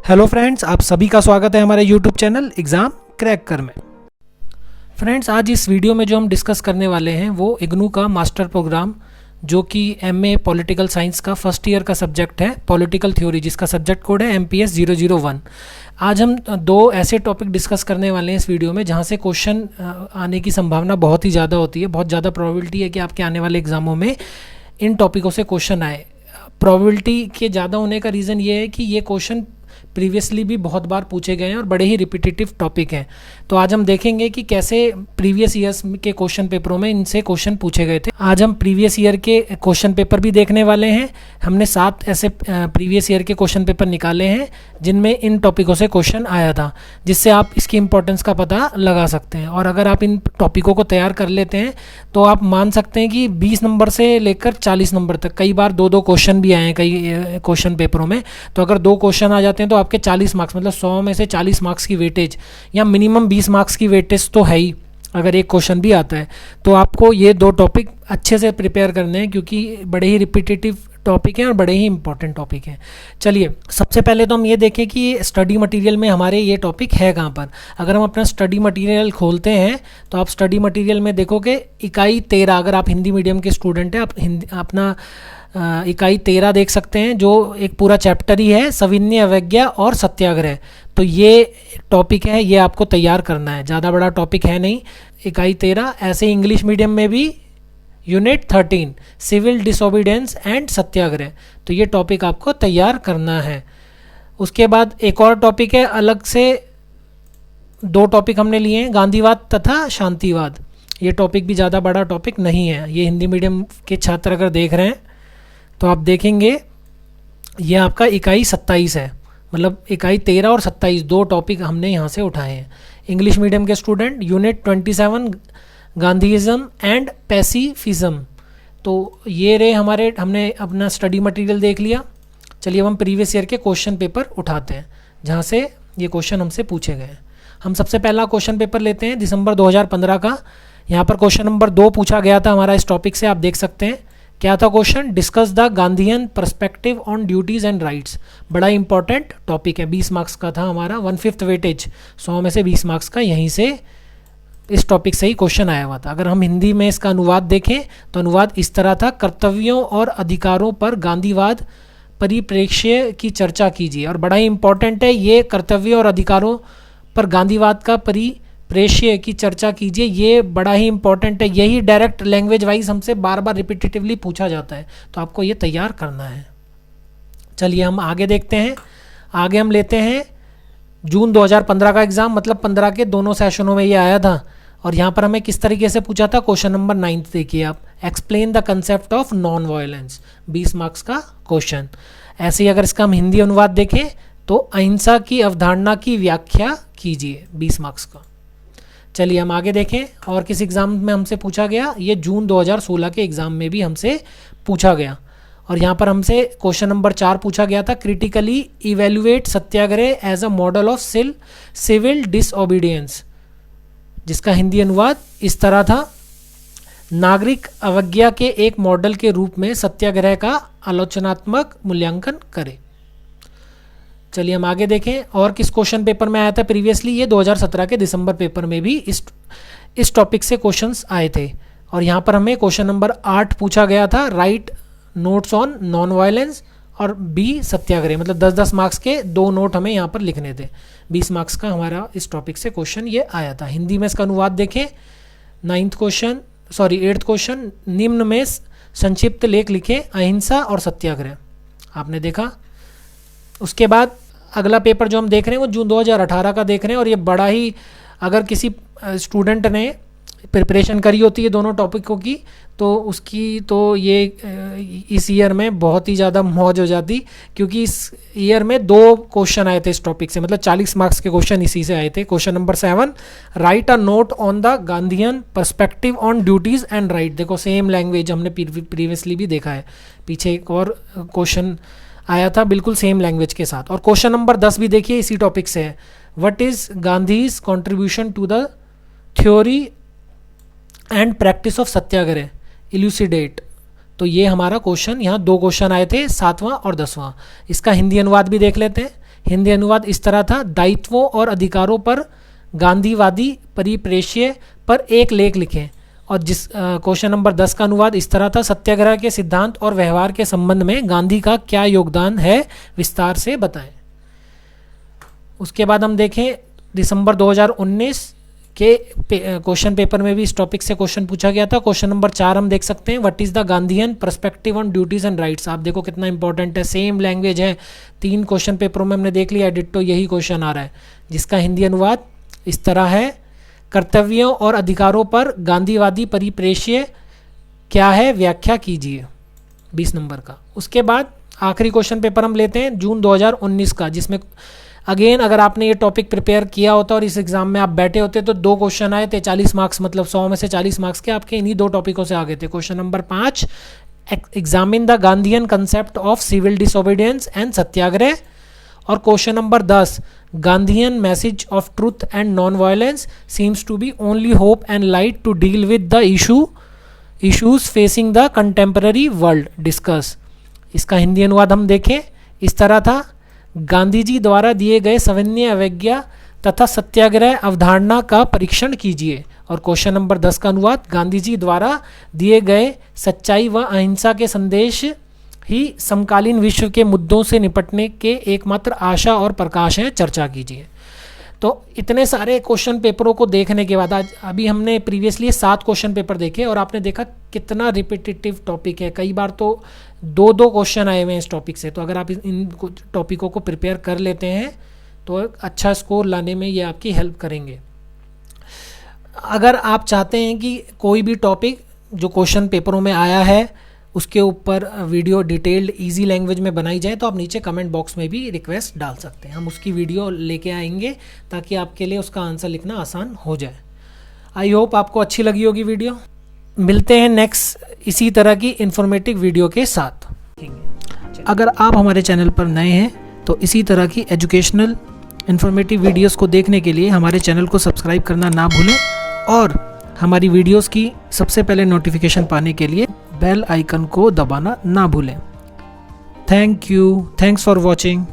Hello friends, आप सभी का स्वागत है हमारे यूट्यूब चैनल एग्ज़ाम क्रैक कर में। फ्रेंड्स, आज इस वीडियो में जो हम डिस्कस करने वाले हैं वो इग्नू का मास्टर प्रोग्राम जो कि एमए पॉलिटिकल साइंस का फर्स्ट ईयर का सब्जेक्ट है, पॉलिटिकल थ्योरी, जिसका सब्जेक्ट कोड है MPS 001। आज हम दो ऐसे टॉपिक डिस्कस करने वाले हैं इस वीडियो में जहाँ से क्वेश्चन आने की संभावना बहुत ही ज़्यादा होती है। बहुत ज़्यादा प्रोबेबिलिटी है कि आपके आने वाले एग्जामों में इन टॉपिकों से क्वेश्चन आए। प्रोबेबिलिटी के ज़्यादा होने का रीज़न ये है कि ये क्वेश्चन प्रीवियसली भी बहुत बार पूछे गए हैं और बड़े ही रिपीटेटिव टॉपिक हैं। तो आज हम देखेंगे कि कैसे प्रीवियस ईयर्स के क्वेश्चन पेपरों में इनसे क्वेश्चन पूछे गए थे। आज हम प्रीवियस ईयर के क्वेश्चन पेपर भी देखने वाले हैं। हमने 7 ऐसे प्रीवियस ईयर के क्वेश्चन पेपर निकाले हैं जिनमें इन टॉपिकों से क्वेश्चन आया था, जिससे आप इसकी इंपॉर्टेंस का पता लगा सकते हैं। और अगर आप इन टॉपिकों को तैयार कर लेते हैं तो आप मान सकते हैं कि 20 नंबर से लेकर 40 नंबर तक, कई बार 2-2 क्वेश्चन भी आए हैं कई क्वेश्चन पेपरों में। तो अगर 2 क्वेश्चन आ जाते हैं तो आपके 40 मार्क्स, मतलब 100 में से 40 मार्क्स की वेटेज या मिनिमम 20 मार्क्स की वेटेज तो है ही अगर एक क्वेश्चन भी आता है। तो आपको ये 2 टॉपिक अच्छे से प्रिपेयर करने हैं क्योंकि बड़े ही रिपीटेटिव टॉपिक हैं और बड़े ही इंपॉर्टेंट टॉपिक हैं। चलिए, सबसे पहले तो हम ये देखें कि स्टडी मटेरियल में हमारे ये टॉपिक है कहाँ पर। अगर हम अपना स्टडी मटेरियल खोलते हैं तो आप स्टडी मटेरियल में देखोगे इकाई 13, अगर आप हिंदी मीडियम के स्टूडेंट हैं, आप अपना इकाई 13 देख सकते हैं, जो एक पूरा चैप्टर ही है, सविनय अवज्ञा और सत्याग्रह। तो ये टॉपिक है, ये आपको तैयार करना है। ज़्यादा बड़ा टॉपिक है नहीं, इकाई 13। ऐसे इंग्लिश मीडियम में भी यूनिट 13 सिविल डिसोबीडियंस एंड सत्याग्रह, तो ये टॉपिक आपको तैयार करना है। उसके बाद एक और टॉपिक है, अलग से 2 टॉपिक हमने लिए हैं, गांधीवाद तथा शांतिवाद। ये टॉपिक भी ज़्यादा बड़ा टॉपिक नहीं है। ये हिंदी मीडियम के छात्र अगर देख रहे हैं तो आप देखेंगे ये आपका इकाई 27 है, मतलब इकाई 13 और 27 2 टॉपिक हमने यहाँ से उठाए हैं। इंग्लिश मीडियम के स्टूडेंट यूनिट 27 गांधीइज्म एंड पैसिफिज्म। तो ये रहे हमारे, हमने अपना स्टडी मटेरियल देख लिया। चलिए अब हम प्रीवियस ईयर के क्वेश्चन पेपर उठाते हैं जहाँ से ये क्वेश्चन हमसे पूछे गए हैं। हम सबसे पहला क्वेश्चन पेपर लेते हैं दिसंबर 2015 का। यहाँ पर क्वेश्चन नंबर 2 पूछा गया था हमारा इस टॉपिक से, आप देख सकते हैं। क्या था question? Discuss the Gandhian perspective on duties and rights. बड़ा इंपॉर्टेंट टॉपिक है, 20 मार्क्स का था हमारा, 1/5 वेटेज, 100 में से 20 मार्क्स का यहीं से इस टॉपिक से ही क्वेश्चन आया हुआ था। अगर हम हिंदी में इसका अनुवाद देखें तो अनुवाद इस तरह था, कर्तव्यों और अधिकारों पर गांधीवाद परिप्रेक्ष्य की चर्चा कीजिए। और बड़ा ही इंपॉर्टेंट है ये, कर्तव्यों और अधिकारों पर गांधीवाद का परिप्रेक्ष्य की चर्चा कीजिए, ये बड़ा ही इंपॉर्टेंट है। यही डायरेक्ट लैंग्वेज वाइज हमसे बार बार रिपीटेटिवली पूछा जाता है, तो आपको ये तैयार करना है। चलिए हम आगे देखते हैं। आगे हम लेते हैं जून 2015 का एग्ज़ाम, मतलब 15 के दोनों सेशनों में ये आया था। और यहाँ पर हमें किस तरीके से पूछा था, क्वेश्चन नंबर 9 देखिए आप, explain the concept of non violence, 20 marks का क्वेश्चन। ऐसे ही अगर इसका हम हिंदी अनुवाद देखें तो अहिंसा की अवधारणा की व्याख्या कीजिए, 20 मार्क्स का। चलिए हम आगे देखें और किस एग्ज़ाम में हमसे पूछा गया, ये जून 2016 के एग्ज़ाम में भी हमसे पूछा गया। और यहाँ पर हमसे क्वेश्चन नंबर 4 पूछा गया था, critically evaluate satyagraha as a model of civil disobedience, जिसका हिंदी अनुवाद इस तरह था, नागरिक अवज्ञा के एक मॉडल के रूप में सत्याग्रह का आलोचनात्मक मूल्यांकन करें। चलिए हम आगे देखें और किस क्वेश्चन पेपर में आया था प्रीवियसली, ये 2017 के दिसंबर पेपर में भी इस टॉपिक से क्वेश्चंस आए थे। और यहाँ पर हमें क्वेश्चन नंबर 8 पूछा गया था, right notes on non violence और बी सत्याग्रह, मतलब 10-10 मार्क्स के 2 नोट हमें यहाँ पर लिखने थे। 20 मार्क्स का हमारा इस टॉपिक से क्वेश्चन ये आया था। हिंदी में इसका अनुवाद देखें, 8th क्वेश्चन, निम्न में संक्षिप्त लेख लिखें, अहिंसा और सत्याग्रह। आपने देखा। उसके बाद अगला पेपर जो हम देख रहे हैं वो जून 2018 का देख रहे हैं। और ये बड़ा ही, अगर किसी स्टूडेंट ने प्रिपरेशन करी होती है दोनों टॉपिकों की तो उसकी तो ये इस ईयर में बहुत ही ज़्यादा मौज हो जाती, क्योंकि इस ईयर में 2 क्वेश्चन आए थे इस टॉपिक से, मतलब 40 मार्क्स के क्वेश्चन इसी से आए थे। Question number 7, right a note on the Gandhian perspective on duties and right. देखो सेम लैंग्वेज हमने प्रीवियसली भी देखा है, पीछे एक और क्वेश्चन आया था बिल्कुल सेम लैंग्वेज के साथ। और क्वेश्चन नंबर 10 भी देखिए इसी टॉपिक से है, what is Gandhi's contribution to the theory and practice of satyagraha, elucidate. तो ये हमारा क्वेश्चन, यहाँ 2 क्वेश्चन आए थे, 7वां और 10वां। इसका हिंदी अनुवाद भी देख लेते हैं। हिंदी अनुवाद इस तरह था, दायित्वों और अधिकारों पर गांधीवादी परिप्रेक्ष्य पर एक लेख लिखें। और जिस क्वेश्चन नंबर 10 का अनुवाद इस तरह था, सत्याग्रह के सिद्धांत और व्यवहार के संबंध में गांधी का क्या योगदान है, विस्तार से बताएं। उसके बाद हम देखें दिसंबर 2019 के क्वेश्चन पेपर में भी इस टॉपिक से क्वेश्चन पूछा गया था। क्वेश्चन नंबर 4 हम देख सकते हैं, what is the Gandhian perspective on duties and rights. आप देखो कितना इंपॉर्टेंट है, सेम लैंग्वेज है, 3 क्वेश्चन पेपरों में हमने देख लिया, डिट्टो यही क्वेश्चन आ रहा है, जिसका हिंदी अनुवाद इस तरह है, कर्तव्यों और अधिकारों पर गांधीवादी परिप्रेक्ष्य क्या है, व्याख्या कीजिए, 20 नंबर का। उसके बाद आखिरी क्वेश्चन पेपर हम लेते हैं जून 2019 का, जिसमें अगेन अगर आपने ये टॉपिक प्रिपेयर किया होता और इस एग्जाम में आप बैठे होते तो 2 क्वेश्चन आए थे, 40 मार्क्स, मतलब 100 में से 40 मार्क्स के आपके इन्हीं 2 टॉपिकों से आ गए थे। Question number 5, examine the Gandhian concept of civil disobedience and satyagraha. और question number 10, Gandhian message of truth and non violence seems to be only hope and light to deal with the issues facing the contemporary world, discuss. इसका हिंदी अनुवाद हम देखें इस तरह था, गांधी जी द्वारा दिए गए सविनय अवज्ञा तथा सत्याग्रह अवधारणा का परीक्षण कीजिए। और क्वेश्चन नंबर 10 का अनुवाद, गांधी जी द्वारा दिए गए सच्चाई व अहिंसा के संदेश ही समकालीन विश्व के मुद्दों से निपटने के एकमात्र आशा और प्रकाश हैं, चर्चा कीजिए। तो इतने सारे क्वेश्चन पेपरों को देखने के बाद आज अभी हमने प्रीवियसली 7 क्वेश्चन पेपर देखे और आपने देखा कितना रिपीटेटिव टॉपिक है, कई बार तो 2-2 क्वेश्चन आए हुए हैं इस टॉपिक से। तो अगर आप इन टॉपिकों को प्रिपेयर कर लेते हैं तो अच्छा स्कोर लाने में ये आपकी हेल्प करेंगे। अगर आप चाहते हैं कि कोई भी टॉपिक जो क्वेश्चन पेपरों में आया है उसके ऊपर वीडियो डिटेल्ड इजी लैंग्वेज में बनाई जाए तो आप नीचे कमेंट बॉक्स में भी रिक्वेस्ट डाल सकते हैं, हम उसकी वीडियो लेके आएंगे ताकि आपके लिए उसका आंसर लिखना आसान हो जाए। आई होप आपको अच्छी लगी होगी वीडियो। मिलते हैं नेक्स्ट इसी तरह की इन्फॉर्मेटिव वीडियो के साथ। अगर आप हमारे चैनल पर नए हैं तो इसी तरह की एजुकेशनल इन्फॉर्मेटिव वीडियोस को देखने के लिए हमारे चैनल को सब्सक्राइब करना ना भूलें और हमारी वीडियोस की सबसे पहले नोटिफिकेशन पाने के लिए बेल आइकन को दबाना ना भूलें। Thank you, thanks for watching.